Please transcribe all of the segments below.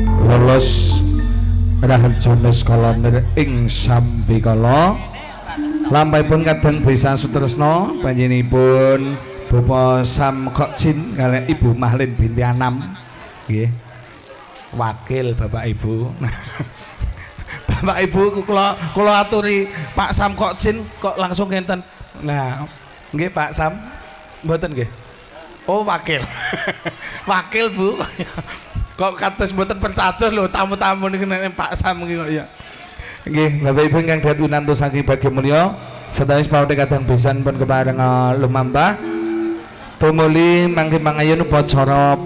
lulus raharjana sekolahir ing sambikala lampahipun kadang bisa sutresna panjenenganipun Bapak Sam Kokcin kalian Ibu Mahlin binti Anam nggih wakil Bapak Ibu Bapak Ibu kula aturi Pak Sam Kokcin kok langsung ngenten nah nggih Pak Sam mboten nggih oh wakil wakil Bu kok kados mboten percados lho tamu-tamu niki Pak Sam niki kok ya nggih Bapak Ibu ingkang dhateng winantos saking bagya mulya sedaya pawuhipun kadang pisan pun kepareng lumampah tumuli mangke mangayun upacara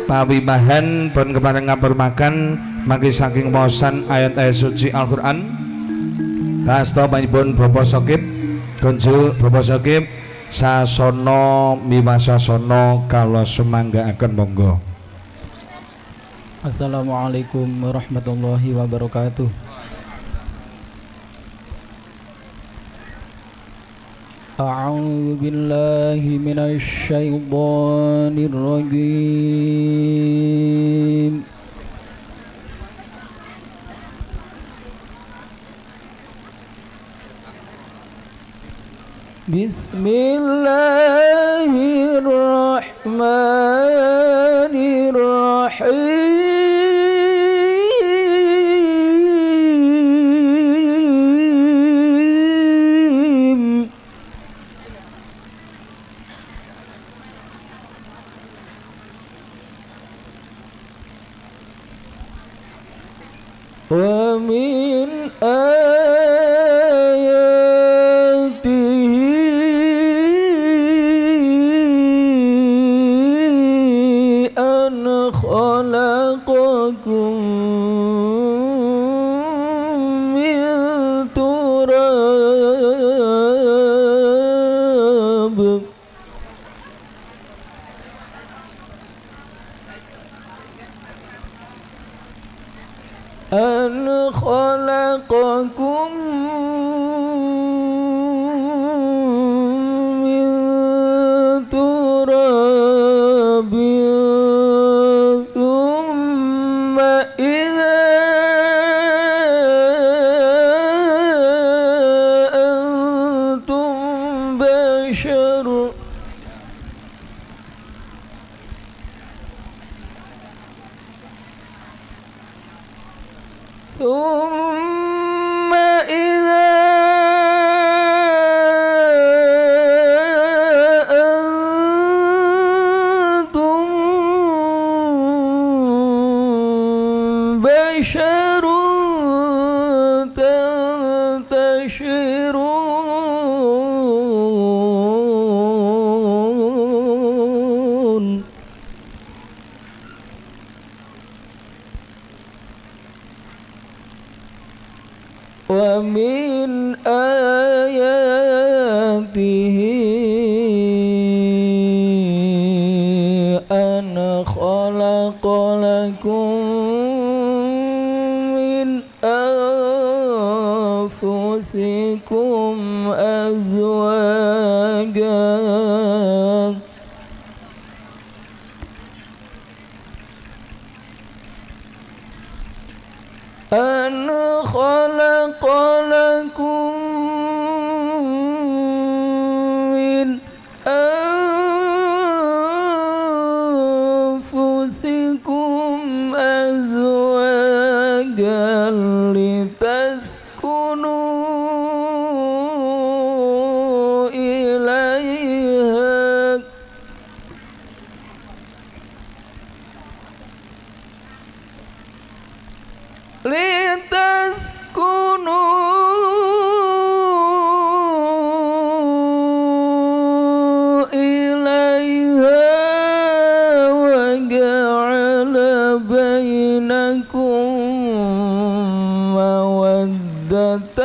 pawimahan pun kepareng ngapurmaken mangke saking waosan ayat-ayat suci Al-Qur'an kasta panjenengan Bapak Sokip kunjuk Bapak Sokip sasana miwasasana kala sumanggaaken monggo. Assalamualaikum warahmatullahi wabarakatuh. A'udzu billahi minasy syaithanir rajim. Bismillahirrahmanirrahim. Wa min خلقكم من تراب أن خلقكم من تراب ثم إذا أنتم بشر تنتشرون ومن آياته أن خلق لكم من أنفسكم أزواجا أن خلق لكم من أنفسكم أزواجا لتسكنوا إليها وجعل بينكم مودة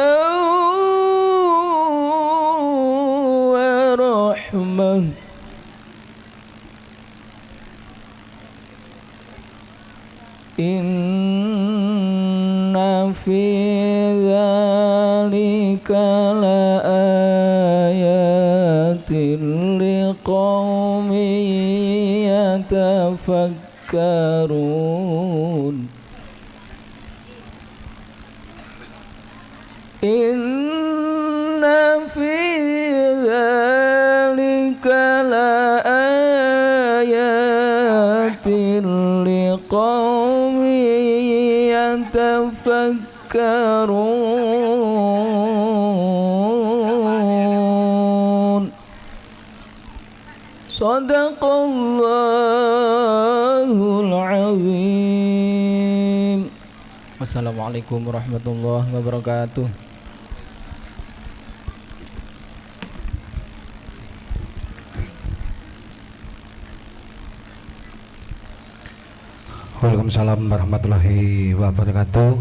ورحمة إن في ذلك لآيات لقوم يتفكرون يتفكرون إن في ذلك لآيات لقوم يتفكرون صدق الله العظيم. Wassalamualaikum warahmatullahi wabarakatuh. Waalaikumsalam warahmatullahi wabarakatuh.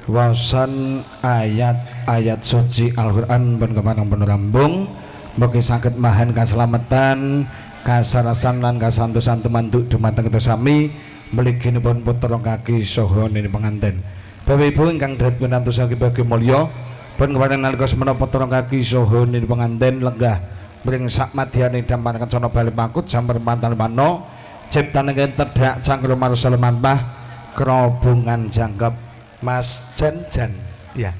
Wawasan ayat-ayat suci Al-Qur'an pun kemanang pun rambung mugi saged mahan kaselamatan kasarasan lan kasantosan temantuk dumateng kita sami mliginipun putra kaki saha nini penganten. Bapak Ibu ingkang dhat pinantosaken bagi mulya pun kemanang nalika semana putra kaki saha nini penganten lenggah mring sak madyane dampar kencana bali pangkut jambar mantan mano ciptane tedak cangkru marsal mantah kerobongan jangkep Mas Janjan ya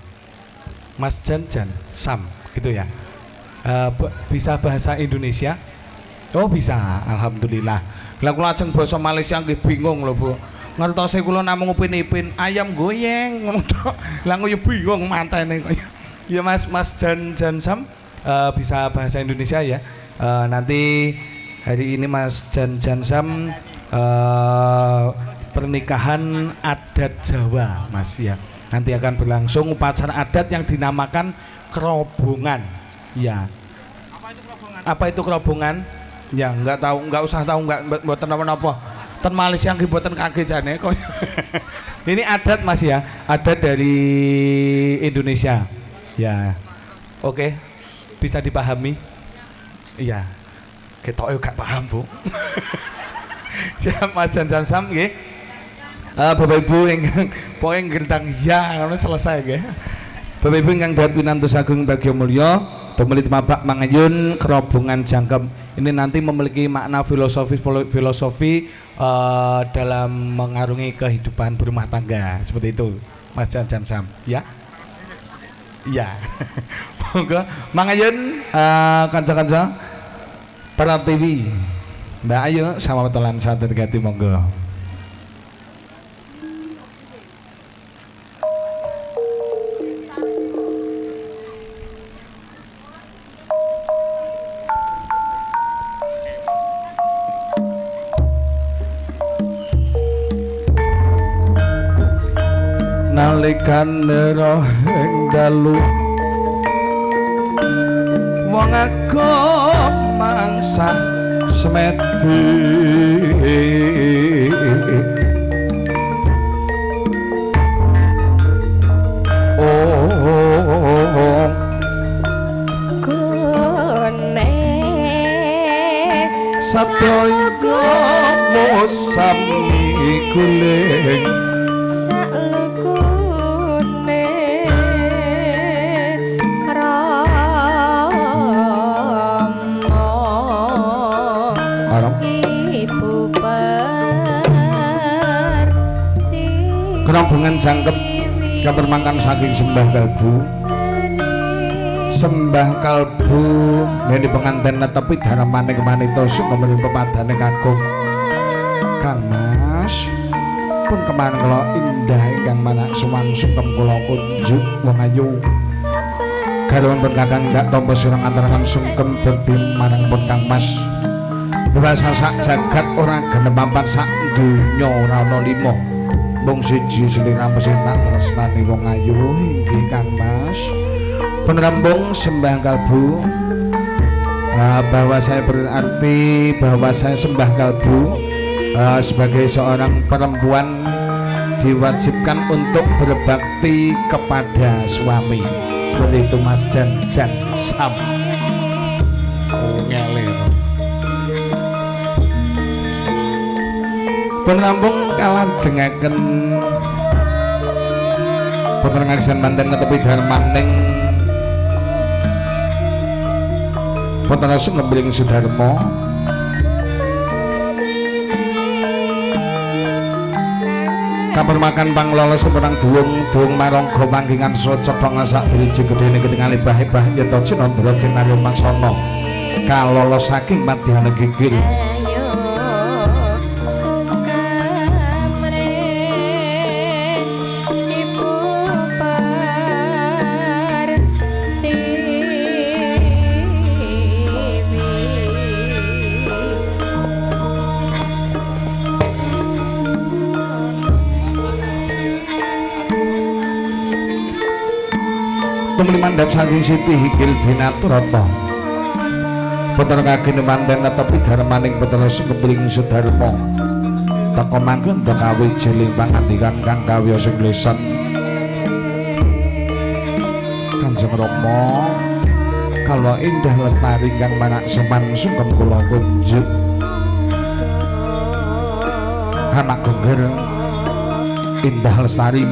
Mas Janjan Sam gitu ya. Bisa bahasa Indonesia? Oh bisa, alhamdulillah. Lah kula ajeng basa Malaysia nggih bingung lho Bu. Ngertose kula namung upin-ipin ayam goyeng ngono tok. Lah yo bingung mantene kok. Ya Mas Janjan Sam bisa bahasa Indonesia ya. Nanti hari ini Mas Janjan Sam pernikahan adat Jawa Mas ya. Nanti akan berlangsung upacara adat yang dinamakan kerobongan ya. Apa itu kerobongan? Ya nggak tahu, nggak usah tahu, nggak buatan apa-apa. Ten Malaysia nggih buatan kaget jane kok. Ini adat Mas ya, adat dari Indonesia ya. Oke, bisa dipahami? Iya. Kita gak paham Bu. Siap Mas Janjan Sam nggih. Bapak Ibu ingkang poin gentang ya ngono selesai nggih. Bapak Ibu ingkang dhat pinantos agung bagya mulya, pemeli temabak mangayun kerobongan jangkep. Ini nanti memiliki makna filosofi dalam mengarungi kehidupan berumah tangga seperti itu Mas Janjan Sam ya. Iya. Monggo mangayun kanca-kanca para TV Mbak Ayu sama telan satu ganti monggo. Nalikane roh ing dalu wong agam mangsa semedi Gones sadaya musami guling salukune Ibu Parti kerobongan jangkep yang bermangkang saking sembah kalbu ini pengantin netepi dharamane kemanito suk memberi pepadane kakung Kang Mas pun kemarin kalau indah ingkang manak suman sungkem kula kunjuk wong ayu garwan pun kakang ndak tampa sirang antarakan sungkem bekti marang pun Kang Mas Bahasa sak jagat ora genep papat sak donya ora ana lima. Mung siji sliramu sing tak tresnani wong ayu inggih Kang Mas. Penrembung sembah kalbu. Bahwa saya berarti bahwa saya sembah kalbu sebagai seorang perempuan diwajibkan untuk berbakti kepada suami. Seperti itu Mas Janjan Sam. Ngelir. Penrampung kalajengaken Putra manten netepi Darmaning Putra Sungembring Sudarma Kapur makan panglolo seberang duung marangga panggingan srocodong sak driji gedene ketingale bah-bah yata cinandra kinarya mangsana kalolo saking madyana gigil tumuli mandhap saking Siti Hikil Binaturata putra kagem manten netepi dharmaning putra sumebring Sudarma teka mangken kawijiling pangandikan kang kawya sing lesan Kanjeng Rama kala indah lestari kang manak seman sungkem kula kunjuk anak geger indah lestari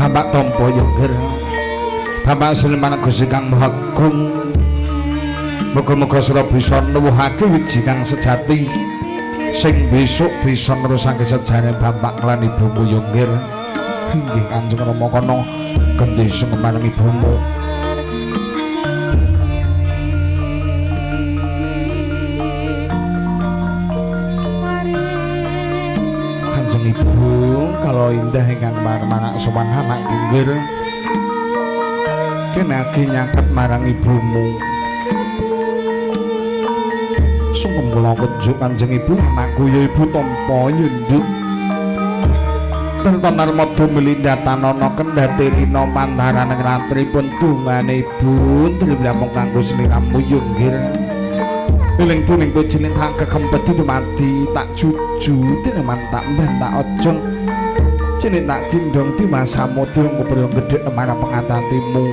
Bapak Tompo Yoger Bapak Siliman Gusti Kang Maha Agung muga-muga sira bisa nuwuhake wiji kang sejati sing besok bisa nerusake sejarah Bapak lan Ibumu Yoger inggih Kanjeng Rama kana gendhi sumemarang ibumu Kanjeng Ibu kalau indah ingkang manak sowan anak inggil kenaki nyangket marang ibumu sungkem kula kunjuk Kanjeng Ibu anakku ya Ibu Tampa yunduk Tirta Narmada Milindhatanana kendhati rina pantaran ratripun dungane Ibu trimlamung kanggo sliramu yunggil eling tuning pejene tak kekempet dumati tak juju tineman tak mbah tak ojong jeneng tak gendong di masamu tiung kepriyo gedhe marang pengantantimu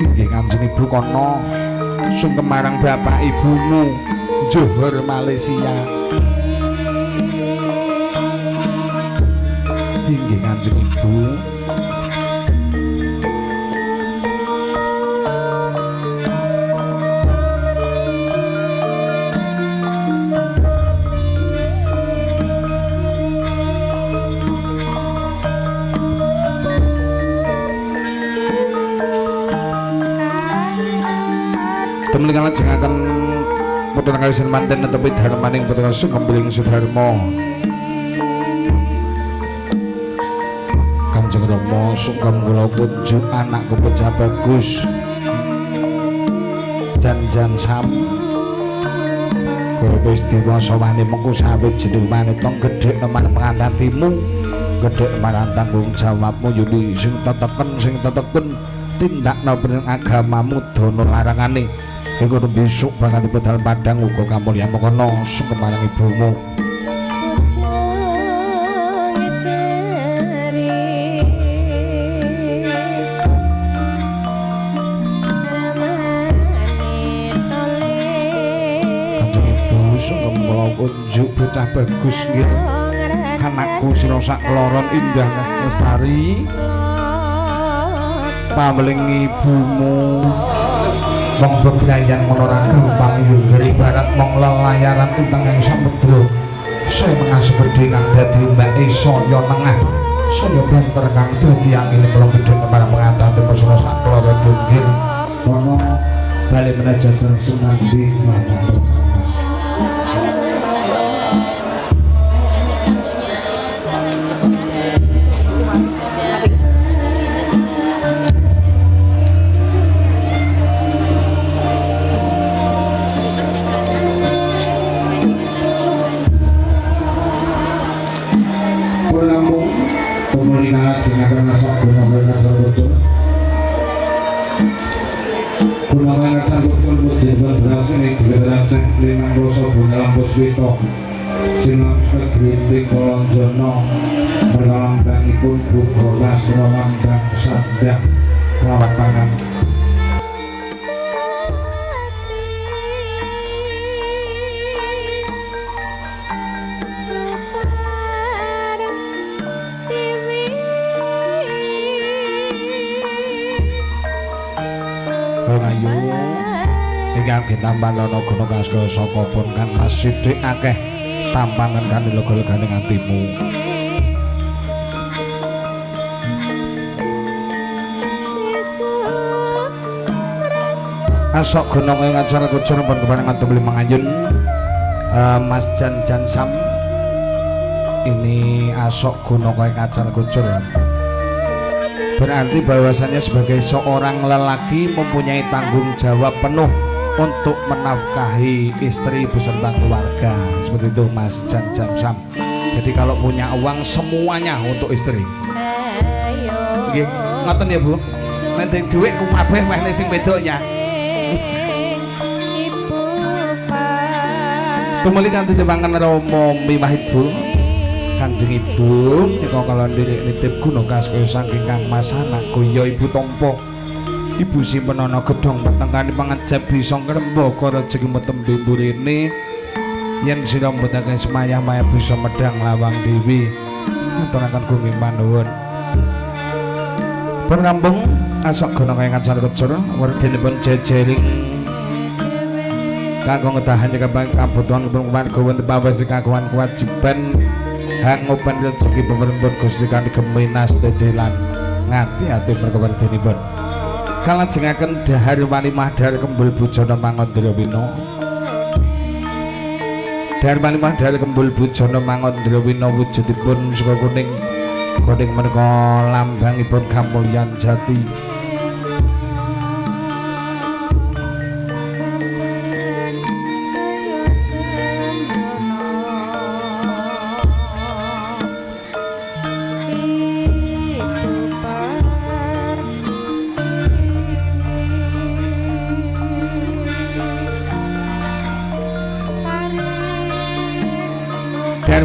inggih Kanjeng Ibu kono sungkem marang bapak ibumu Johor Malaysia inggih Kanjeng Ibu Temeling lajengaken putra kaliyan manten netepi dharmaning putra sugembling Sudarma Kanjeng Rama sungkem kula kunjuk anakku pecah bagus jan sam wis diwasa wani mengko sawit jeneng manetong gedhe marang pengantantimu gedhe marang tanggung jawabmu yuli sing teteken tindakna peneng agamamu dana larangane iku besok bakal dipedal padang uga kamulyan kono sungkem marang ibumu Kanjeng Ibu sungkem kula kunjuk bocah bagus nggih anakku sira sak kloron indah lestari pameling ibumu wong bebrayan monoraga pamiyuger ibarat mong lelayaran utang yang samudra saya mengasih gede kang dadi mbake saya nengah saya banter kang dadi angin kula gedhe marang pengantin persana sak keloro dunggil mono bali menajaten sumandi Silam segrinting kolonjono melambangipun bukolas lambang sadang lawat tangan nggih tampanono guna kasko saka pun kang Mas sithik akeh tampangan kan lega-legane atimu. Asok gunung ing acara kucur pun keparengan tembeli mangayun Mas Jan Sam. Ini asok gunung ing acara kucur. Berarti bahwasannya sebagai seorang lelaki mempunyai tanggung jawab penuh untuk menafkahi istri beserta keluarga. Seperti itu Mas Jan Sam. Jadi kalau punya uang semuanya untuk istri. Nggih, ngoten ya Bu. Nek dhuwit kabeh wehne sing wedok ya. Tumuli kanthi tepangan Rama miwah Ibu Kanjeng Ibu nika kala nderek nitip gunung kaskoyo saking Kang Mas anakku ya Ibu tampa Ibu simpenana gedhong petengane pangajab bisa ngrembaka rejeki metembe mburine yen sira mboten semayah-mayah bisa medhang lawang dewi ngaturaken gunging panuwun pun rampung asok gunung ing acara kecur werdinipun jejering kanggo ngedahan kabutuhan keluarga wonten pawesi kagungan kewajiban hangopen rezeki pemerintah Gusti kanthi geminas dedelan ngati-ati perkawerdinipun kalajengaken dahar walimah dahar kembul bujana mangandra wina dahar walimah dahar kembul bujana mangandra wina wujudipun suka kuning menika lambangipun kamulyan jati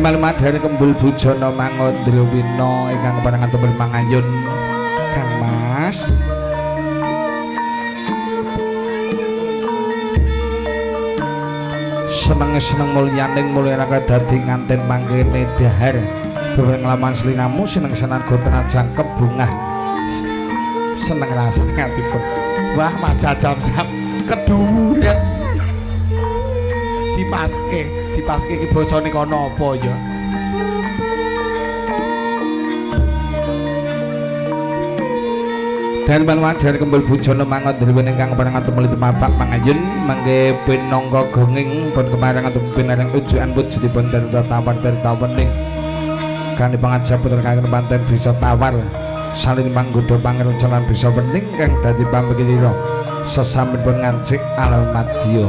Malmat dari kembul bujana mangandra wina ingkang keparengan tembel mangayun Kang Mas seneng mulyaning mulyarake dadi nganten mangkene dahar bebereng laman slinamu seneng senan goten jangkep bungah seneng rasane ngatipun wah Mas Jam keduret dipaske iki basane kono apa ya Dan panwadhar kembul bujana mangandra ingkang parangan tumuli tumabak mangayun mangke pinangka gonging pun kemarangan tumipin areng ujukan wujudipun terta tawar terta wening kanthi pangajab putra kagem panten bisa tawar salin manggoda pangerencanan bisa wening kang dadi pamikira sesampun ngancik alam madya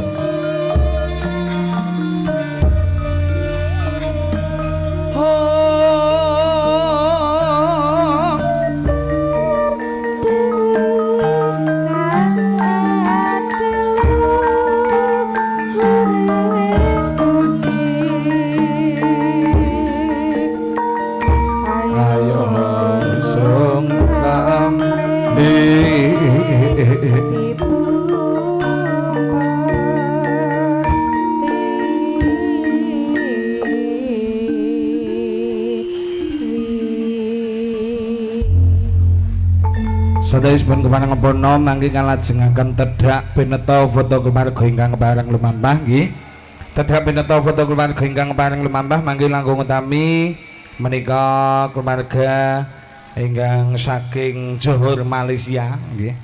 Sadayapun kepareng ngempana mangke kalajengaken tedhak pineta foto keluarga ingkang kepareng lumampah nggih. Tedhak pineta foto keluarga ingkang kepareng lumampah mangke langkung utami menika keluarga ingkang saking Johor Malaysia nggih.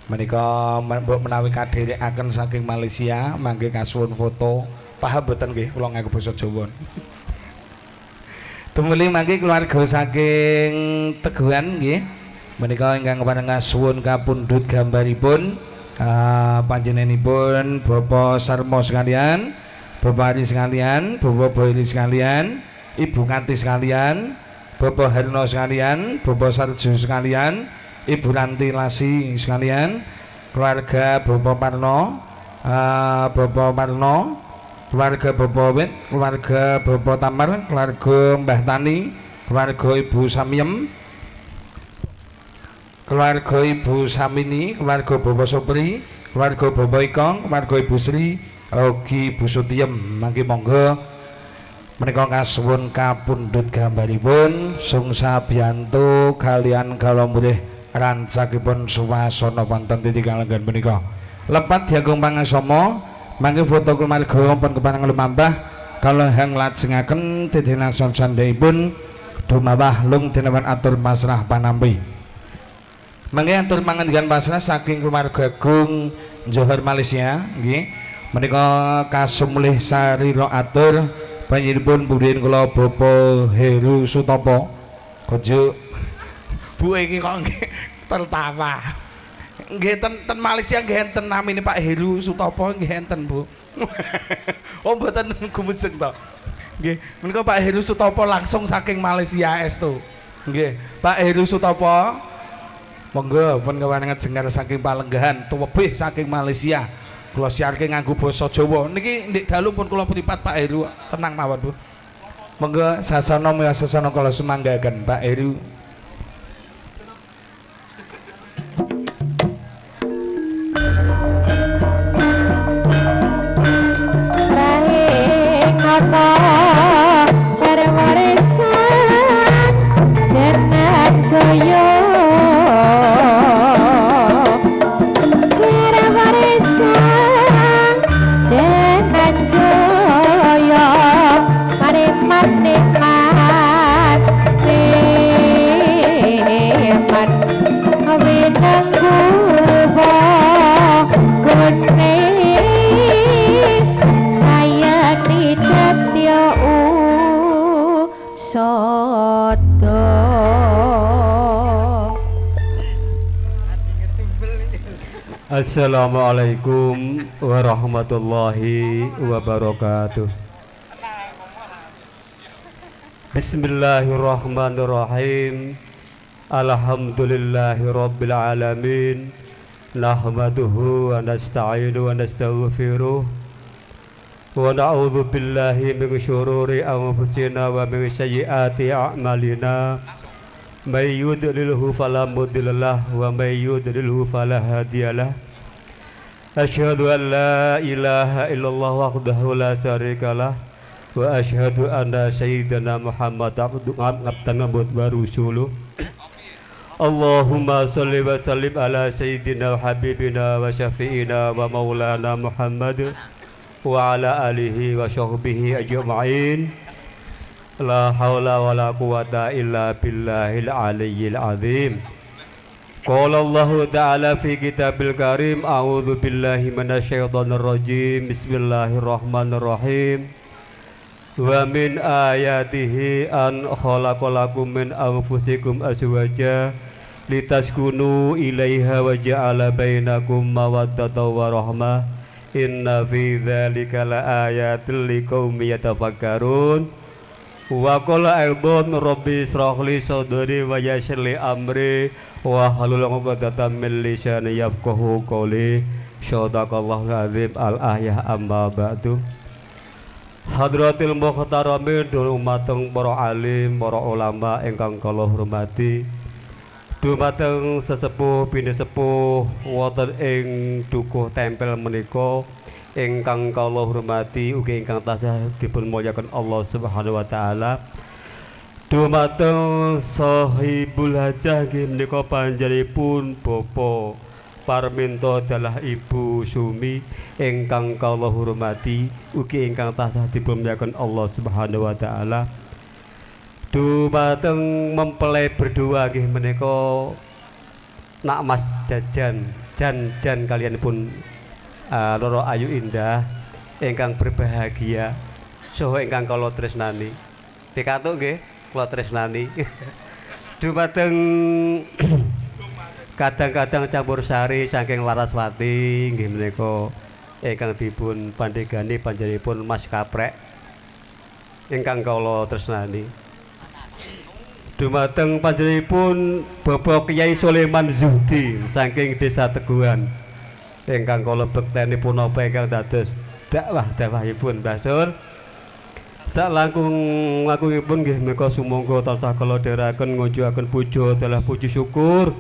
Menika menawi kadherekaken saking Malaysia mangke kasuwun foto. Paham boten nggih kula nganggo basa Jawa. Tumuli mangke keluarga saking Teguhan nggih. Menika ingkang kepareng kasuwun kapundhut gambaripun panjenenganipun Bapak Sarmo sekalian, Bapak Ari sekalian, Bapak Boyli sekalian, Ibu Kanti sekalian, Bapak Herno sekalian, Bapak Sarjo sekalian, Ibu Ranti Lasi sekalian, keluarga Bapak Parno, keluarga Bapak Wit, keluarga Bapak Tamar, keluarga Mbah Tani, keluarga Ibu Samiem, keluarga Ibu Samini, keluarga Bapak Sopri, keluarga Bapak Ikong, keluarga Ibu Sri, ugi Ibu Sutiem. Mangke monggo menika kasuwun kapundhut gambaripun sungsa biyantu kalian kala mulih rancakipun suwasana wonten titik kalenggan menika. lepat diagung pangasama mangke foto keluarga pun kepanang lumambah kalau hang lajengaken didinakson sandhaipun dumawah lung denewan atur pasrah panampi mangke atur pangandikan pasrah saking keluarga agung Johor Malaysia nggih menika kasumulih sarira atur panjenenganipun budhen kula Bapak Heru Sutopo Kojo Bu iki kok nggih tertawa nggih ten Malaysia nggih enten namine Pak Heru Sutopo nggih enten Bu oh mboten gumujeng to nggih menika Pak Heru Sutopo langsung saking Malaysia estu nggih Pak Heru Sutopo monggo pun kewanengan jengar saking Palenggahan tuwebih saking Malaysia kula siarke nganggo basa Jawa niki ndek dalu pun kula pripat Pak Heru tenang mawon Bu monggo sasana maya sasana kula sumanggaken Pak Heru rahing nata perwarisan denan jaya perwarisan denan jaya mari nikmat nikmat awinang kuwa kunis saya tidak ya soto Assalamualaikum warahmatullahi wabarakatuh. Bismillahirrahmanirrahim. Alhamdulillahi rabbil alamin. Nahmaduhu wa nasta'inu wa nastaghfiruh. Wa na'udzu billahi min syururi anfusina wa min sayyiati a'malina. May yudlilhu fala mudhillalah wa may yudlilhu fala hadiyalah. Asyhadu an la ilaha illallah wahdahu la syarikalah wa asyhadu anna sayyidana Muhammad abduhu wa rasuluh. Allahumma shalli wa sallim ala sayyidina wa habibina wa syafi'ina wa maulana Muhammad wa ala alihi wa sahbihi ajma'in. La haula wa la quwata illa billahil aliyyil azim. Qala Allah ta'ala fi kitabil karim a'udzu billahi minasyaitonir rajim. Bismillahirrahmanirrahim. Wa min ayatihi an khalaqalakum min anfusikum azwaja litaskunu ilaiha wa ja'ala bainakum mawaddatan wa rahmah. Inna fi dzalika laayatil liqaumin yatafakkarun. Wa qala aidon rabbi ishrah li sadri wa yassir li amri wa hlul 'uqdatam min lisani yafqahu qawli. Shadaqallahu azim. Al-ayah amma ba'du. Hadratil muhtaramin dumateng para alim, para ulama ingkang kula hormati. Dumateng sesepuh bini sepuh wonten ing dukuh tempel menika ingkang kula hormati ugi ingkang tansah dipun mulyaken Allah Subhanahu wa taala. Dumateng sahibul hajah nggih menika panjenenganipun Bapak Parminto adalah Ibu Sumi ingkang kula hormati ugi ingkang tansah dipun mulyaken Allah Subhanahu wa taala. Dumateng mempelai berdua nggih menika Nak Mas Jajan Jan kalianipun Loro Ayu Indah ingkang berbahagia saha ingkang kula tresnani. Pikatuk nggih kula tresnani. Dumateng kadang-kadang campur sari saking Laraswati nggih menika ingkang dipun pandhegani panjenenganipun Mas Kaprek ingkang kula tresnani. Dumateng panjenenganipun Bapak Kyai Sulaiman Zuhdi saking Desa Teguhan ingkang kula bekteni punapa ingkang dados dakwahipun Mbah Sur. Salangkung-langkungipun nggih menika sumangga tansah kula dherekaken ngujuaken puja dalah puji syukur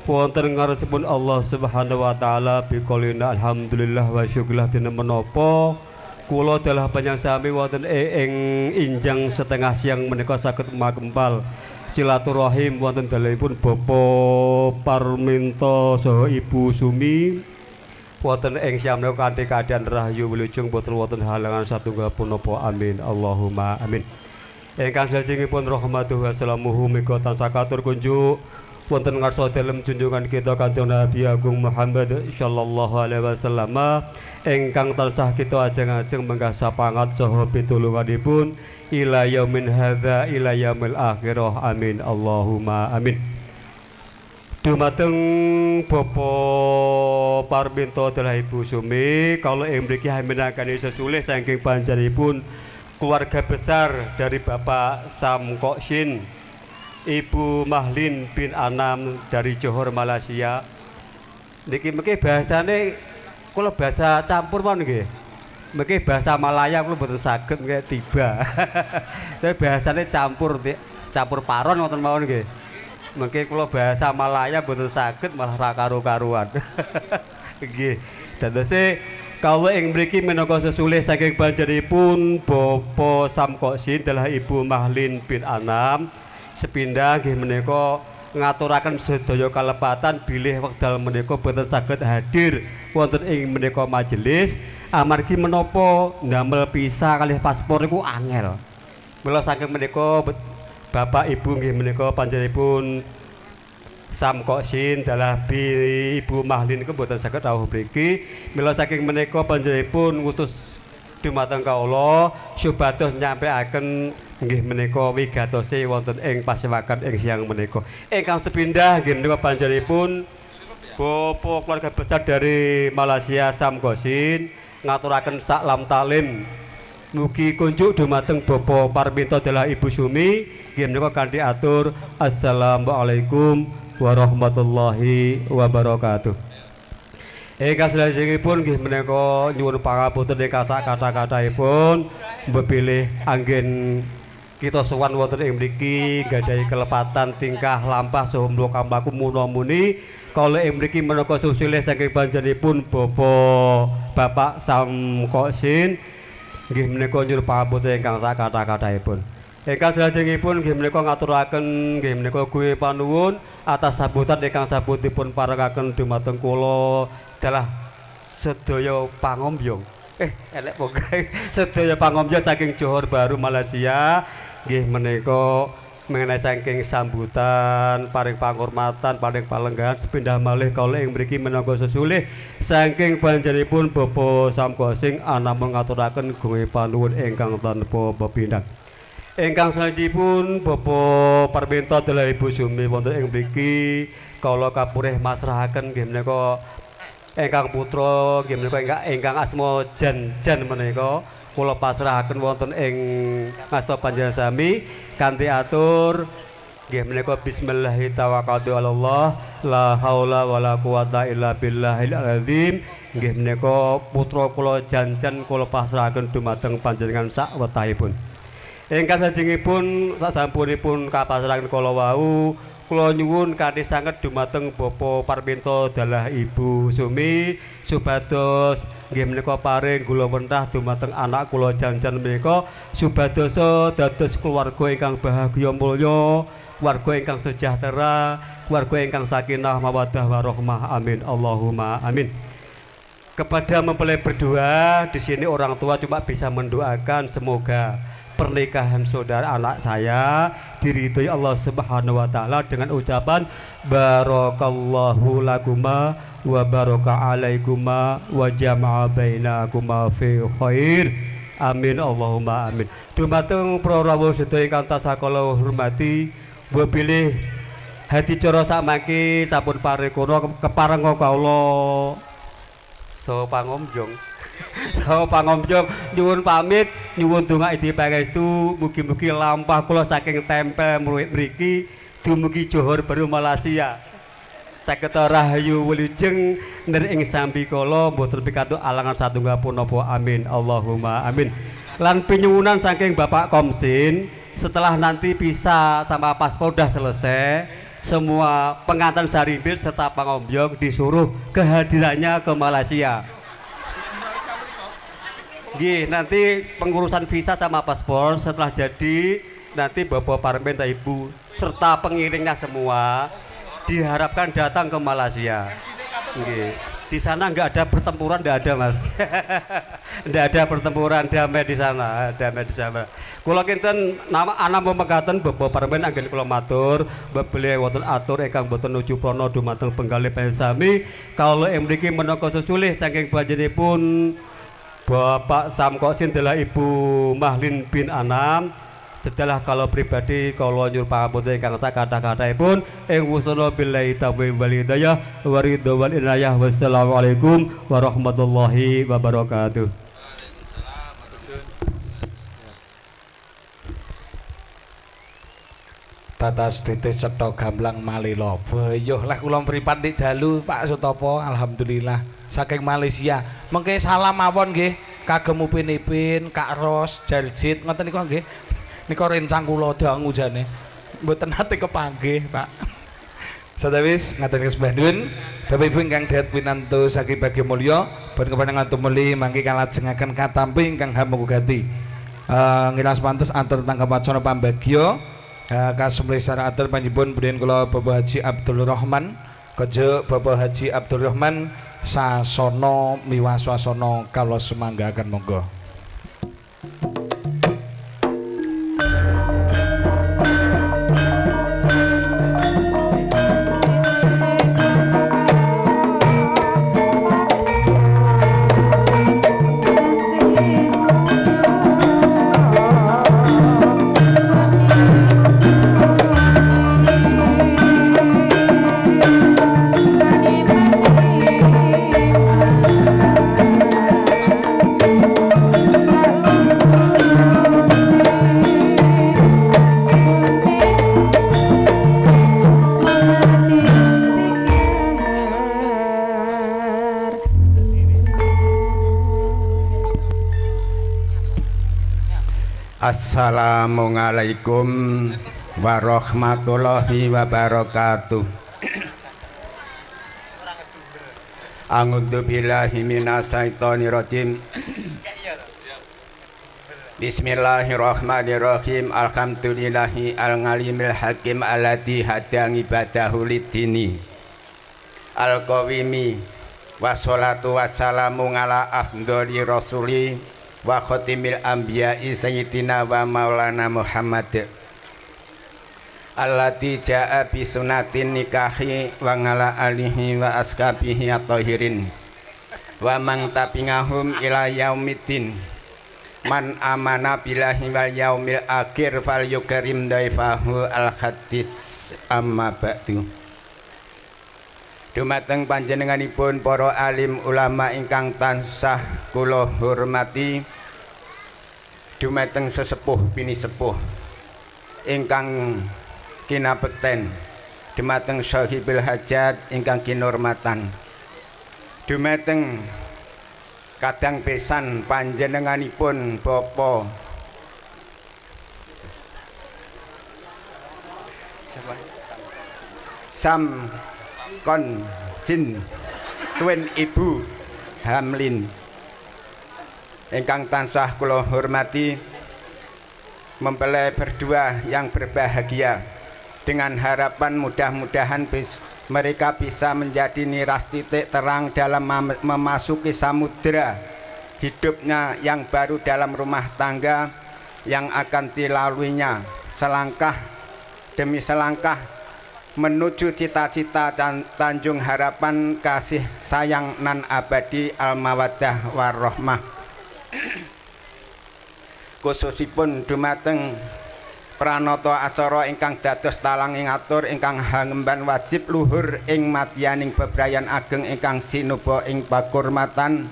wonten ngarsipun Allah Subhanahu wa taala biqolina alhamdulillah wa syukurlah dina menapa kula dalah panjang sami wonten ing injang setengah siang menika saged makempal silaturahim wonten dalemipun Bapak Parminto saha Ibu Sumi wonten ing syamna kanthi keadaan rahayu wilujeng boten wonten halangan satunggal punapa amin Allahumma amin. Ingkang salajengipun rahmatullahi wassalamuhu mika tansah katur kunjuk wonten ngarsa dalem junjungan kita Kanjeng Nabi Agung Muhammad sallallahu alaihi wasallam ingkang tansah kita ajeng-ajeng menggah sapangat saha pitulunganipun ila yaumin hadza ila yaumil akhirah amin Allahumma amin. Dumateng Bapak Parminto adalah Ibu Sumi kalau ing mriki haminakani sesulih saking panjenenganipun keluarga besar dari Bapak Sam Koksin, Ibu Mahlin bin Anam dari Johor Malaysia. Niki mengki bahasane kula bahasa campur mawon nggih. Mengki bahasa Malaya kula boten saged nggih tiba. Tapi bahasane campur paron wonten mawon nggih. Mengki kula bahasa Malaya boten saged malah ra karo-karuan. Nggih. Dadose kawula ing mriki minangka sesulih saking panjenenganipun Bapak Sam Koksin dalah Ibu Mahlin bin Anam sepindah nggih menika ngaturaken sedaya kalepatan bilih wekdal menika boten saged hadir wonten ing menika majelis amargi menapa ndamel visa kalih paspor niku angel. Mula saking menika Bapak Ibu nggih menika panjenenganipun Sam Koksin dalah Ibu Mahlin niku boten saged rawuh mriki. Mila saking menika panjenenganipun ngutus dumateng kawula supados nyampeaken nggih menika wigatose wonten ing pasewakan ing siang menika. Ingkang sepindah nggih menika panjenenganipun Bapak keluarga besar dari Malaysia Sam Koksin ngaturaken saklam taklim. Mugi kunjuk dumateng Bapak Parminto adalah Ibu Sumi nggih menika kanthi atur assalamualaikum warahmatullahi wabarakatuh. Ingkang salajengipun nggih menika nyuwun pangapunten ingkang sak kata-kataipun bepilih anggen kita sowan wonten ing mriki gadhahi kelepatan tingkah lampah saha mlaku muna-muni kala ing mriki menika susulih saking panjenenganipun Bapak Sam Koksin nggih menika nyuwun pangapunten ingkang sak kata-kataipun. Ingkang salajengipun nggih menika ngaturaken nggih menika kuwi panuwun atas sambutan ingkang sampun dipun parengaken dumateng kula dalah sedaya pangombyong. Elek pokoke sedaya pangombyong saking Johor Baru Malaysia nggih menika mengenai saking sambutan paring panghormatan paring palenggahan sepindah malih kala ing mriki menangga sesulih saking panjenenganipun Bapak Sam Koksin anamung ngaturaken kuwi panuwun ingkang tanpa pepindhang. Ingkang salajengipun Bapak Parminto adalah Ibu Sumi wonten ing mriki kala kapurih masrahaken nggih menika ingkang putra nggih menika ingkang asma Jan menika kula pasrahaken wonten ing ngasta panjenengan sami kanthi atur nggih menika bismillahi tawakkaltu Allah la haula wala quwata illa billahil azim nggih menika putra kula Jan kula pasrahaken dumateng panjenengan sak wetahipun. Ingkang salajengipun sasampunipun kapasrahaken kala wau kula nyuwun kanthi sanget dumateng Bapak Parminto dalah Ibu Sumi supados nggih menika paring gula wentah dumateng anak kula Jan menika supados dados keluarga ingkang bahagia mulya, keluarga ingkang sejahtera, keluarga ingkang sakinah mawaddah warahmah amin Allahumma amin. Kepada mempelai berdua di sini orang tua cuma bisa mendoakan semoga pernikahan saudara anak saya diridhoi Allah Subhanahu wa taala dengan ucapan barakallahu lakuma wa baraka alaikuma wa jama'a bainakuma fi khair amin Allahumma amin. Dumateng para rawuh sedaya ingkang tansah kula hormati bilih hadi cara sakmangke sampun paripurna keparenga kawula saha pangombyong saha pangombyong nyuwun pamit nyuwun donga idi pangestu mugi-mugi lampah kula saking tempel mriki dumugi Johor Baru Malaysia saged rahayu wilujeng ner ing sambi kala mboten pikantuk alangan satunggal punapa amin Allahumma amin. Lan pinyuwunan saking Bapak Komsin setelah nanti visa sama paspor sudah selesai semua pengantin sarimbit serta pangombyong disuruh kehadirannya ke Malaysia. Nggih, nanti pengurusan visa sama paspor setelah jadi nanti Bapak Parminto Ibu serta pengiringnya semua diharapkan datang ke Malaysia. Nggih, di sana nggak ada pertempuran, nggak ada mas. Nggak ada pertempuran, damai di sana, damai di sana. Kula kinten nama anak pemegatan Bapak Parmen anggen kula matur, bebele wonten atur ingkang boten nuju prana dumateng penggalih sami. Kawula ing mriki menapa sesulih saking panjenenganipun Bapak Samkosin adalah Ibu Mahlin bin Anam. Setelah kalau pribadi kalau nyuruh pangapunten ingkang sakatha-kathahipun ing wusana billahi taufiq wal hidayah wa ridho wal inayah. Wassalamualaikum warahmatullahi wabarakatuh. Tatas titis cetha gamblang Malila. Beyuh lah kula mripat dik dalu Pak Sutopo, alhamdulillah saking Malaysia. Mengke salam mawon nggih kagem Upin Ipin, Kak Ros, Jaljit ngoten niku nggih. Nika rencang kula dangu jane. Mboten nate kepanggih, Pak. Sadawis ngaten kesembahipun Bapak Ibu ingkang dahat winanto saking Bagya Mulya, ben kepanjenengan tumuli mangke kalajengaken katampi ingkang hamugati. Ngilas pantes atur tangkap wacana pambagya. Kasumli secara atur panjenengan budhen kula Bapak Haji Abdul Rahman, kejo Bapak Haji Abdul Rahman sasana miwaswasana kala sumanggaken monggo. Assalamualaikum warahmatullahi wabarakatuh. A'udzu billahi minasyaitonir rajim. Bismillahirrahmanirrahim. Alhamdulillahi al-ngalimil hakim alladzi hadang ibadahu lidini al-qawimi wassalatu wassalamu ala afdhali rasuli wa khatimil anbiya'i sayyidina wa maulana Muhammad allati jaa bi sunatin nikahi wa ngala alihi wa ashabihi at-tahirin wa man tabingahum ila yaumiddin man amana billahi wal yaumil akhir fal yukrim daifahu al hadis amma ba'du. Dumateng panjenenganipun para alim ulama ingkang tansah kula hormati, dumateng sesepuh bini sepuh ingkang kinabekten, dumateng sahibul hajat ingkang kinurmatan, dumateng kadang besan panjenenganipun Bapak Sam Kon Jin Tuan Ibu Hamlin ingkang tansah kula hormati, mempelai berdua yang berbahagia, dengan harapan mudah-mudahan mereka bisa menjadi niras titik terang dalam memasuki samudera hidupnya yang baru dalam rumah tangga yang akan dilaluinya selangkah demi selangkah menuju cita-cita Tanjung Harapan kasih sayang nan abadi al-mawaddah warahmah. Khususipun dumateng pranata acara ingkang dados talang ing atur ingkang hangemban wajib luhur ing madyaning bebrayan ageng ingkang sinuba ing pakurmatan,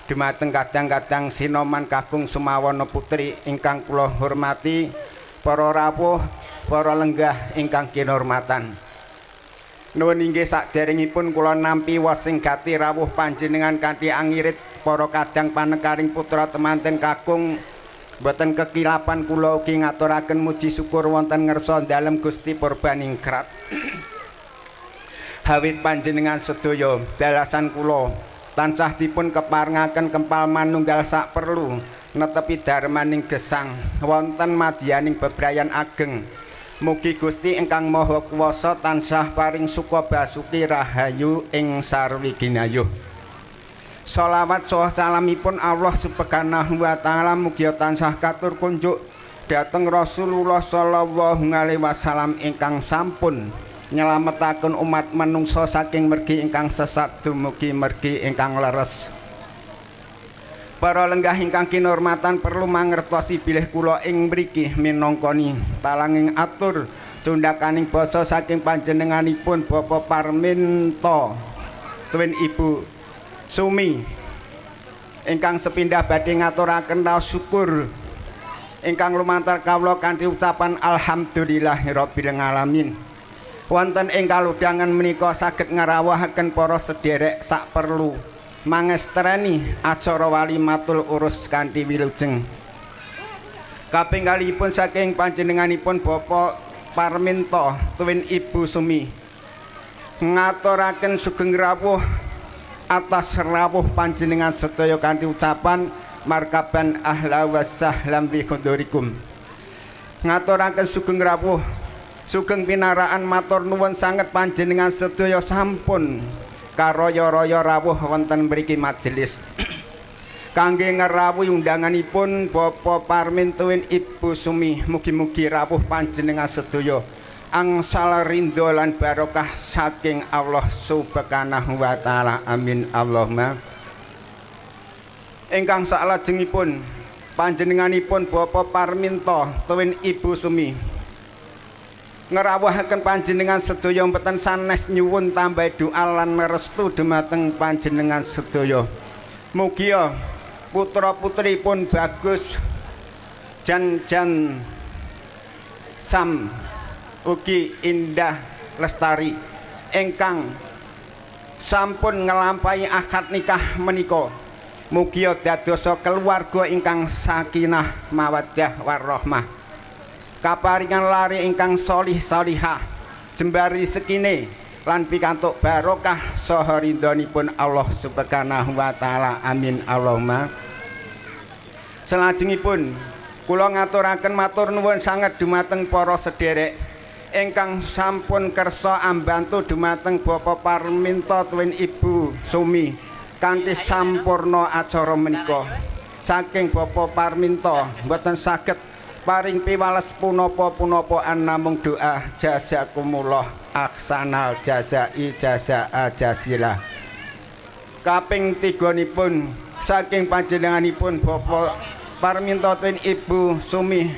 dumateng kadang-kadang sinoman kakung sumawana putri ingkang kula hormati, para rawuh, para lenggah ingkang kinurmatan. Nuwun inggih saderengipun kula nampi wasing gati rawuh panjenengan kanthi angirit para kadang panekaring putra temanten kakung, boten kekilapan kula ugi ngaturaken muji syukur wonten ngersa dalem Gusti Purbaningrat. Hawit panjenengan sedaya dalasan kula tansah dipun keparengaken kempal manunggal sak perlu netepi darmaning gesang wonten madyaning bebrayan ageng. Mugi Gusti ingkang Maha Kuwasa tansah paring suka basuki rahayu ing sarwi ginayuh. Sholawat saha salamipun Allah Subhanahu wa taala mugia tansah katur kunjuk dhateng Rasulullah sallallahu alaihi wasallam ingkang sampun nyelametaken umat manungsa saking mergi ingkang sesat dumugi mergi ingkang leres. Para lenggah ingkang kinurmatan perlu mangertosi bilih kula ing mriki minangkani talanging atur tundakaning basa saking panjenenganipun Bapak Parminto tuwin Ibu Sumi ingkang sepindah badhe ngaturaken raos syukur ingkang lumantar kawula kanthi ucapan alhamdulillahirabbil alamin. Wonten ing kaludhangan menika saged ngarawuhaken para sedherek sak perlu mangestreni acara walimatul urus kanthi wilujeng. Kapinggalipun saking panjenenganipun Bapak Parminto tuwin Ibu Sumi ngaturaken sugeng rawuh atas rawuh panjenengan sedaya kanthi ucapan markaban ahla wa sahlam bi hudurikum. Ngaturaken sugeng rawuh sugeng pinaraan matur nuwun sanget panjenengan sedaya sampun karaya-raya rawuh wonten mriki majelis. Kangge ngerawuhi undanganipun Bapak Parminto Ibu Sumi, mugi-mugi rawuh panjenengan sedaya angsal rindu lan barokah saking Allah Subhanahu wa taala. Amin Allahumma. Ingkang salajengipun panjenenganipun Bapak Parminto tuwin Ibu Sumi ngerawuhaken panjenengan sedaya mboten sanes nyuwun tambah doa lan restu dumateng panjenengan sedaya. Mugi putra-putripun bagus Jan Sam ugi Indah Lestari ingkang sampun ngelampahi akad nikah menika mugi dadosa keluarga ingkang sakinah mawaddah warahmah, kaparingan lari ingkang solih solihah, jembari sekine lan pikantuk barokah saha ridhonipun Allah Subhanahu wa taala. Amin Allahumma. Salajengipun kula ngaturaken matur nuwun sanget dumateng para sedherek ingkang sampun kersa ambantu dumateng Bapak Parminto tuwin Ibu Sumi kanthi sampurna acara menika. Saking Bapak Parminto mboten saged paring piwales punapa-punapa namung doa jazakumullah ahsanal jazai jazaa jazilah. Kaping tiganipun saking panjenenganipun Bapak Parminto tuwin Ibu Sumi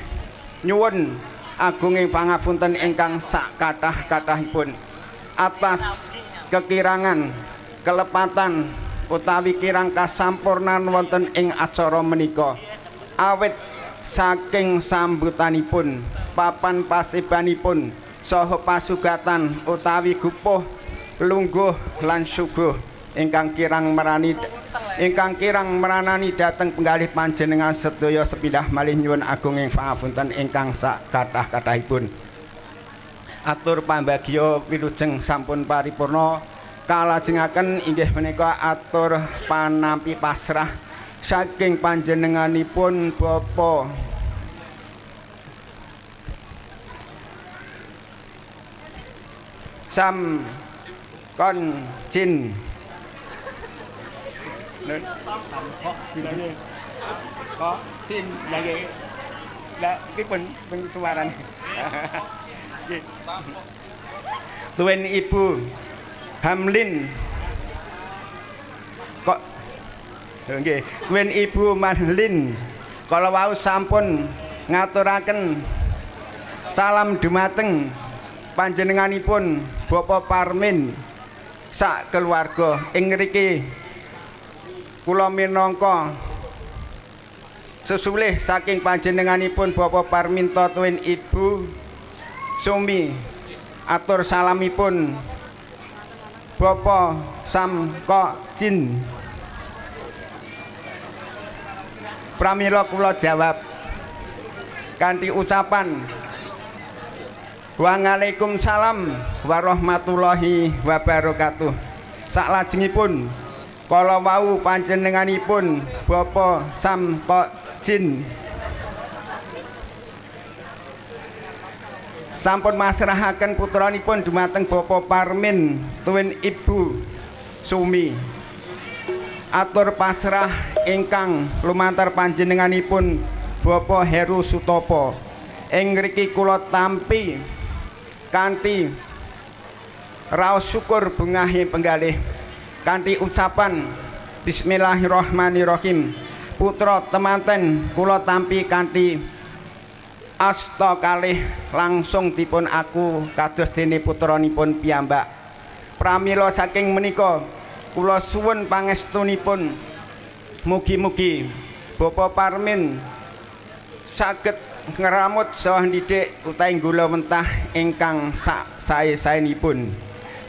nyuwun agunging pangapunten ingkang sak kathah-kathahipun atas kekirangan, kelepatan utawi kirang kasampurnan wonten ing acara menika. Awit saking sambutanipun, papan pasibanipun saha pasugatan utawi gupuh, lungguh lan suguh ingkang kirang meranani dhateng penggalih panjenengan sedaya sepindah malih nyuwun agunging pangapunten ingkang sak kathah-kathahipun. Atur pambagya wilujeng sampun paripurna. Kalajengaken inggih menika atur panampi pasrah saking panjenenganipun Bapak Sam Kon Jin có xin lagi là cái pengeluaran tuwin Ibu Hamlin kok nggih tuwin Ibu Mahlin kala wau sampun ngaturaken salam dumateng panjenenganipun Bapak Parmin sak keluarga ing ngriki. Kula minangka sesulih saking panjenenganipun Bapak Parminto tuwin Ibu Sumi atur salamipun Bapak Sam Kok Jin. Pramila kula jawab kanthi ucapan Waalaikumsalam warahmatullahi wabarakatuh. Saklajengipun kala wau panjenenganipun Bapak Sam Kok Jin sampun masrahaken putranipun dumateng Bapak Parmin tuwin Ibu Sumi. atur pasrah ingkang lumantar panjenenganipun Bapak Heru Sutopo. Ing ngriki kula tampi kanthi raos syukur bungahing penggalih kanthi ucapan Bismillahirrahmanirrahim. Putra temanten kula tampi kanthi asta kalih langsung dipun aku kados dene putranipun piyambak. Pramila saking menika kula suwun pangestunipun mugi-mugi Bapak Parmin saged ngramut saha ndidik utawi gula mentah ingkang sak sae-saenipun.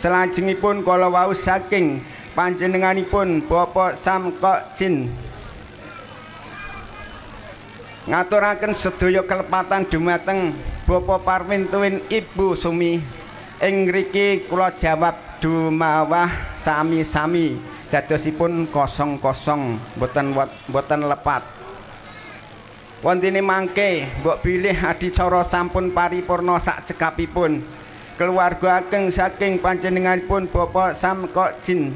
Salajengipun kala wau saking panjenenganipun Bapak Sam Kok Jin ngaturaken sedaya kelepatan dumateng Bapak Parmin tuwin Ibu Sumi. Ing ngriki kula jawab dumawah sami-sami dadosipun kosong-kosong boten lepat. Wontene mangke mbok bilih adicara sampun paripurna sak cekapipun. Keluarga ageng saking panjenenganipun Bapak Sam Kok Jin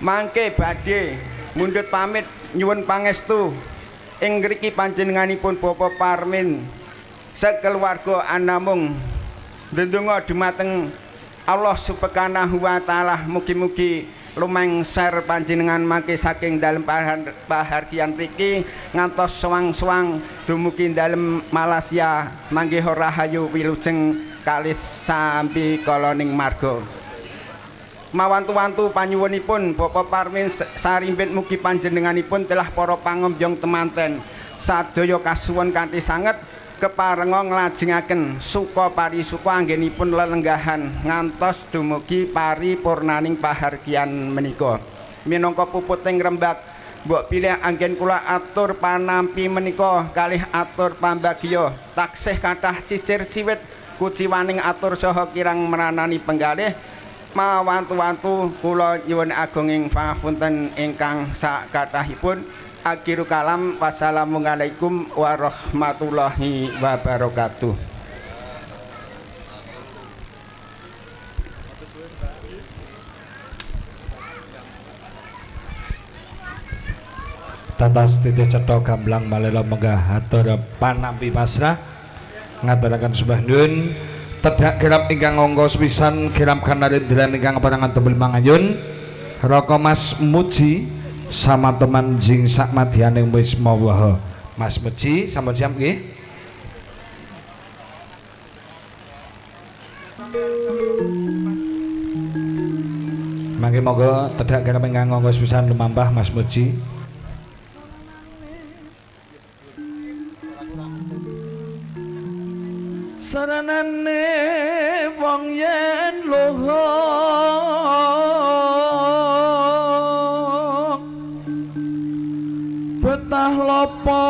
mangke badhe mundhut pamit nyuwun pangestu ing ngriki panjenenganipun Bapak Parmin sekeluarga anamung ndedonga dumateng Allah Subhanahu wa taala mugi-mugi lumengser panjenengan mangke saking dalem pahargyan mriki ngantos suwang-suwang dumugi dalem Malaysia manggih rahayu wilujeng kalis sambi kalaning marga. Mawantu-wantu panyuwunipun Bapak Parmin sarimbit mugi panjenenganipun telah para pangombyong temanten sadaya kasuwun kanthi sanget keparenga nglajengaken suka parisuka anggenipun lelenggahan ngantos dumugi paripurnaning pahargyan menika. Minangka puputing rembag mbok pilih anggen kula atur panampi menika kalih atur pambagya taksih kathah cicir ciwit kuciwaning atur saha kirang meranani penggalih. Mawantu-wantu kula nyuwun agunging pangapunten ingkang sakathahipun. Akhiru kalam, wassalamualaikum warahmatullahi wabarakatuh. Tantas titih cetha gamblang malela menggah atur panampi pasrah ngaturaken sembah nuwun. Tedak kirap ingkang angga sepisan kirap kanarendran ingkang parangan tembel mangayun Raka Mas Muji sama teman jing sak madyaning wis mawaha. Mas Muji sampun siap nggih? Mangke monggo tedak kirap ingkang angga sepisan lumampah Mas Muji. Saranane wong yen loho betah lopo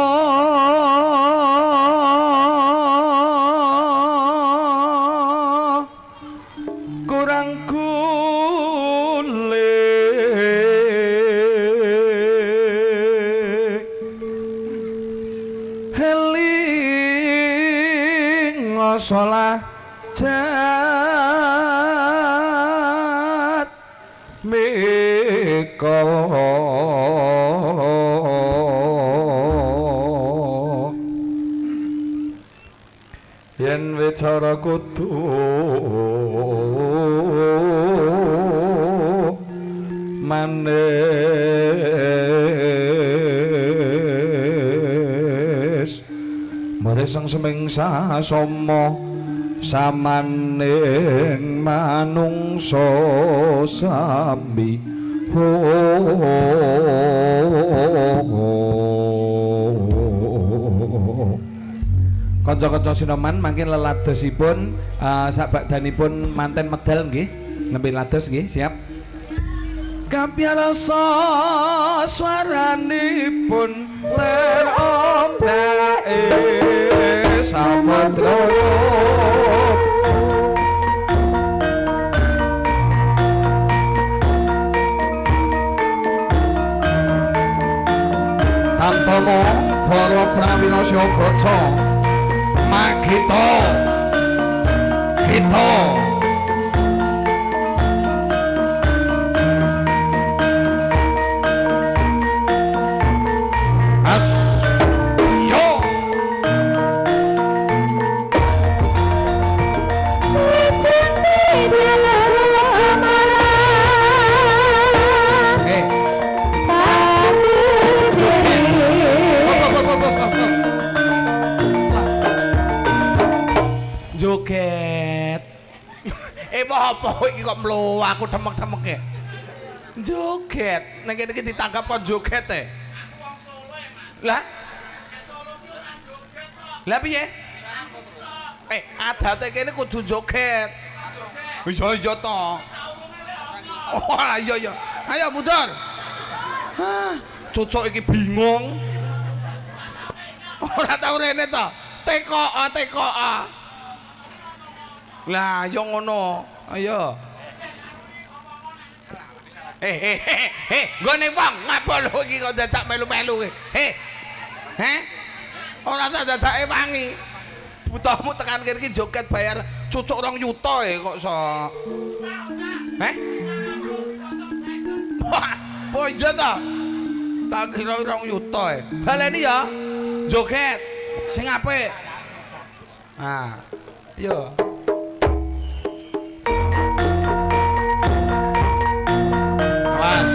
kurang kulik heling salah jat meko yen wicara kudu manis maresang semengsa somo samaning manungsa sambi kanca-kanca sinoman mangkin leladosipun sabagdanipun manten medal nggih nembe lados nggih siap kapiarasa swaranipun ler omblake samudra tampomo para prawinasya gaca magita kita Mas yo joget. Apa iki kok mlu aku demek-demeke. Joget. Nek kene iki ditangkap kok joget e. Lah. Lah piye? Adate kene kudu joget. Iya to. Oh, iya. Ayo mundur. Hah, cucuk iki bingung. Ora tau rene to. Teko. Lah, yo ngono. Ayo. Gone wong ngapa lho iki kok dadak melu-melu iki. Ora usah dadake wangi. Butuhmu tekan kene iki joget bayar cucuk 2 yuta kok iso. Wah, iya ta? Tak kira 2 yuta. Baleni ya. Joget sing apik. Ah, yo. Mas.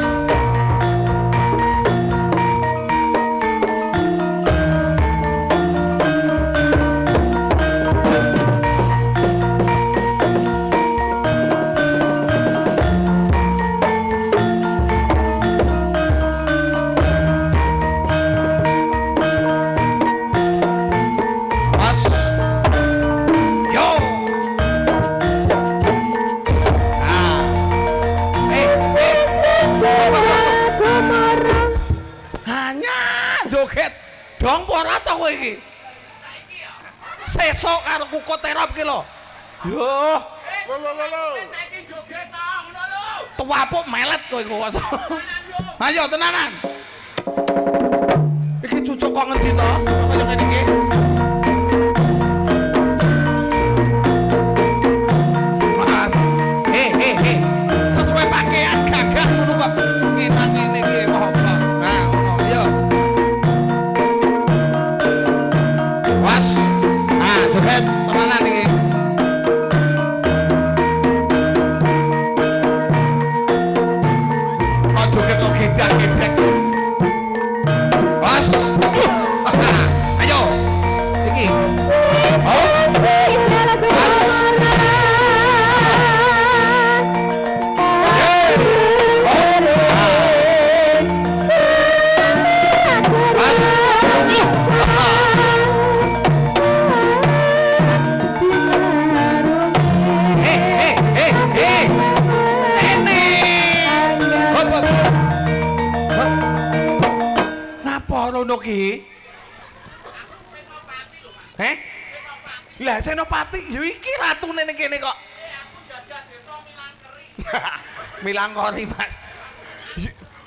Dong ora to kowe iki. Sesuk karo kuku terop ki lho. Yo. Saiki joget to ngono lho. Tuwapuk melet kowe kok. Ayo tenanan. Iki cucuk kok ngendi to? Kaya ngene iki. Mas. Sesuai pakaian gagah ngono kok. Ngene iki apa? Nah, ngono yo. Was, joget tenanan iki. Kok joget kok gedak-gedek. Was. Ayo. Iki. Oh. Was. Rono ki. Lah Senopati yo iki ratune ning kene kok. Aku jajah desa Milangkeri. Milangkeri, Mas.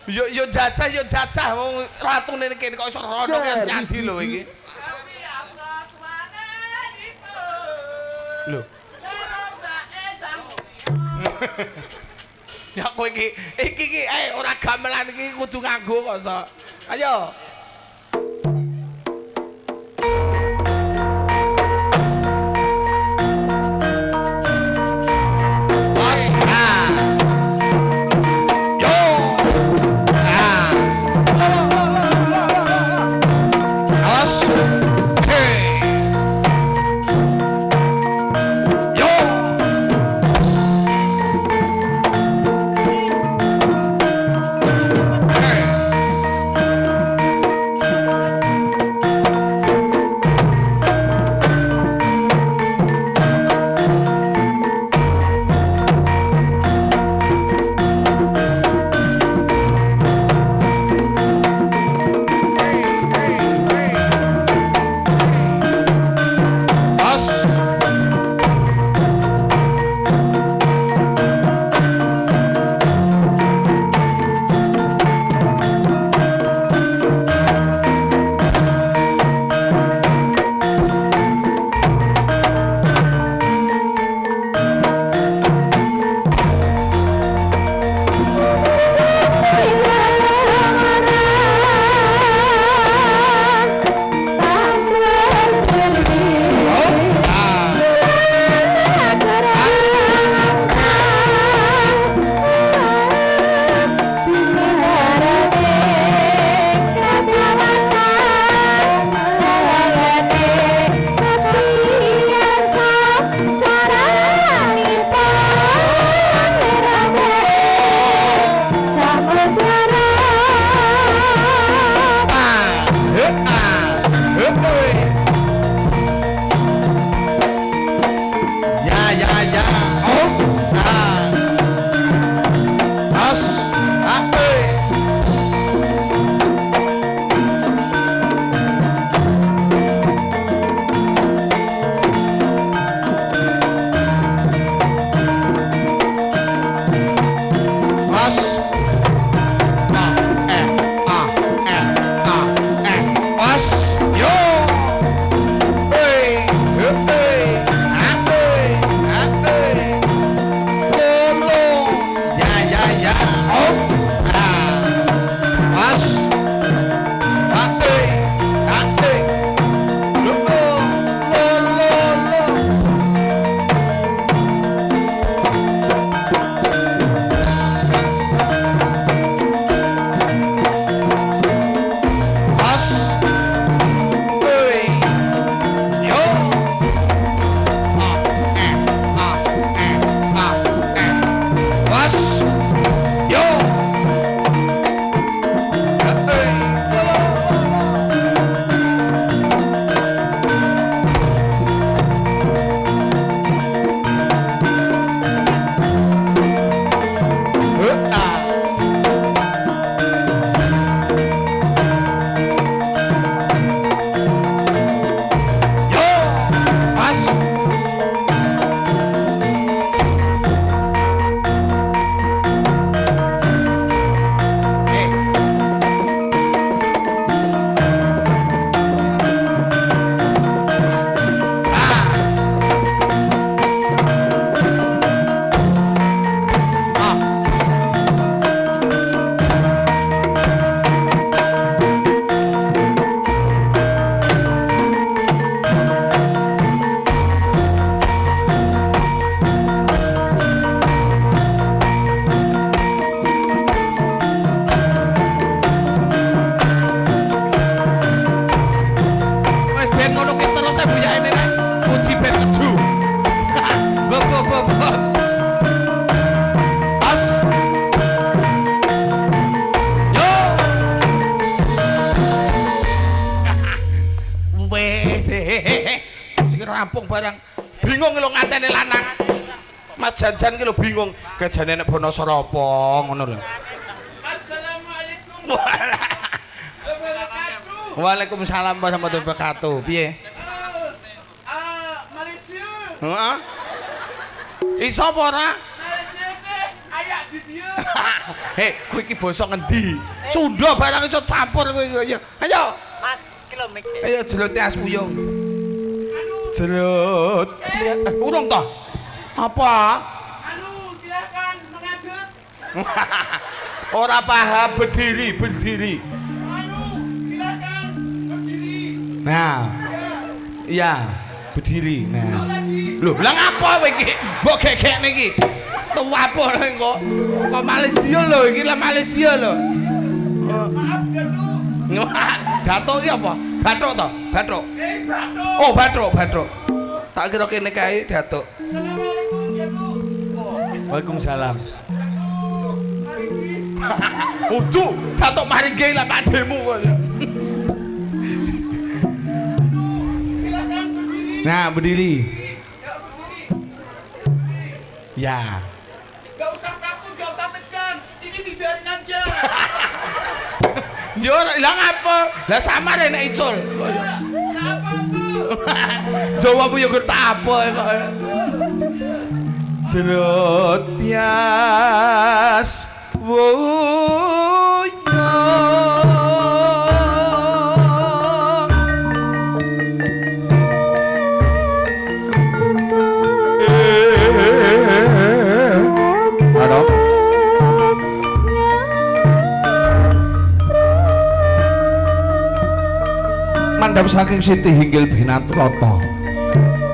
Yo jajah wong ratune ning kene kok iso rono kan nyandi lho iki. Tapi aku suwane gitu. Lho. Ya kowe iki ora gamelan iki kudu nganggo kok so. Ayo. Sing rampung barang. Bingung lho ngatene lanang. Mas Janjan ki lho bingung. Kejane nek Bonasara apa ngono lho. Assalamualaikum. Waalaikumsalam warahmatullahi wabarakatuh. Piye? Malaysia. Heeh. Iso apa ora? Malaysia teh ayak di dia. Hei, kowe iki basa ngendi? Sunda barang iso campur kowe iki. Ayo. Mas, kilo mik. Ayo jelute as puyung. Jelut. Urung toh? Apa? Silakan mengadut. Ora paham berdiri. Silakan berdiri. Nah. Iya, berdiri. Nah. Lho, lah ngapa kowe iki? Mbok gegekne iki. Tuwapo lho kok. Kok Malaysia lho, iki lah Malaysia lho. Maaf Datuk. Datuk iki apa? Bathuk to? Bathuk. Datuk. Oh, bathuk. Tak kira kene kae Datuk. Assalamualaikum Datuk. Waalaikumsalam. Udu, Datuk maringi lah pademu kok. Silakan berdiri. Nah, berdiri. Enggak berdiri. Ya. Enggak usah takut, enggak usah tegang. Ini dibiarin aja. Yo, ilang apa? Lah samar nek icul. Enggak apa-apa. Jawa bu yo tak apa kok. Jerut tias wuyo. Halo. Mandhap saking Siti Hinggil Binatrata.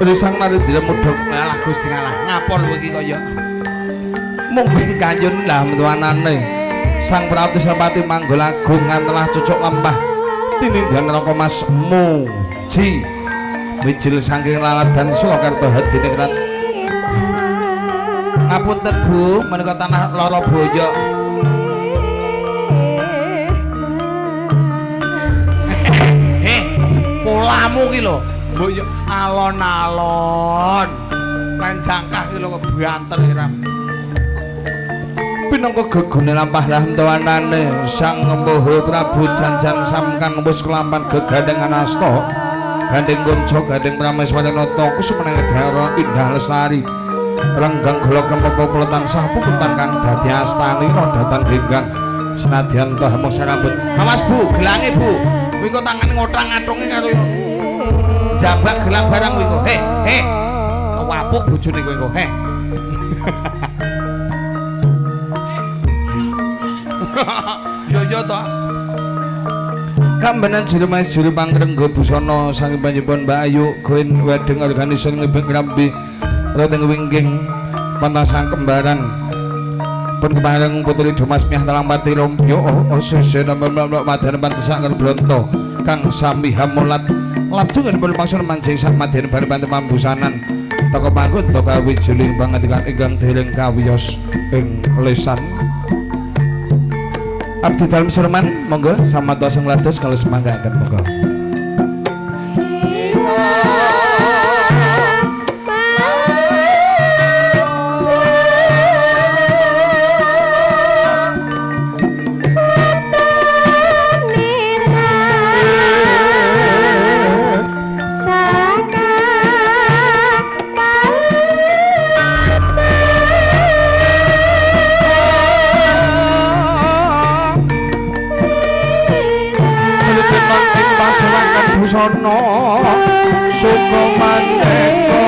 Risang Narendra mudhok malah Gusti ngalah. Ngapa lho iki kaya? Mung ben kanyun lah metuanane. Sang Prabti Sarpati Manggalagung ngantelah cucuk lempah. Tinindhan Raka Mas Muji. Mijil saking laladan Surakarta Hadiningrat. Ngapunten Bu, menika tanah lara boyo. Polamu ki lho, mbok yo alon-alon. Lan jangkah ki lho kok banter iram. Pinangka gegone lampah lah tuanane Sang Empuh Prabu Janjan Samkan wis kelampan gegandengan asta. Gandeng kanca gandeng Prameswaranata kusumeneng dara indah lestari. Renggang gelo kempepo tansah puputan kang dadi astani rodatan genggang. Senadyan toh mung sarambut. Awas Bu, gelange Bu. Kuwi kok tangane ngotrang-atrunge karo jambak gelang barang kuwi kok. He. Wapuk bojone kowe kok. He. Yo to. Kambenan juru mas juru pangrengga busana sang panjenengan Mbak Ayu Goen wedeng organisasi ngebeng rambi rodeng wingking pantasang kembaran pun kemareng putri Dumas Miah Talangpati Rompyo sesena mbak madan pantesak ngerbronto kang sami hamulat lajeng pun maksud mancing sak madan bar pantu mambusanan toko panggut toko wijuling pangatikan ingkang dereng kawiyos ing lesan abdi dalem serman monggo samata sang lados kalau semanggaken monggo. Busana suka maneka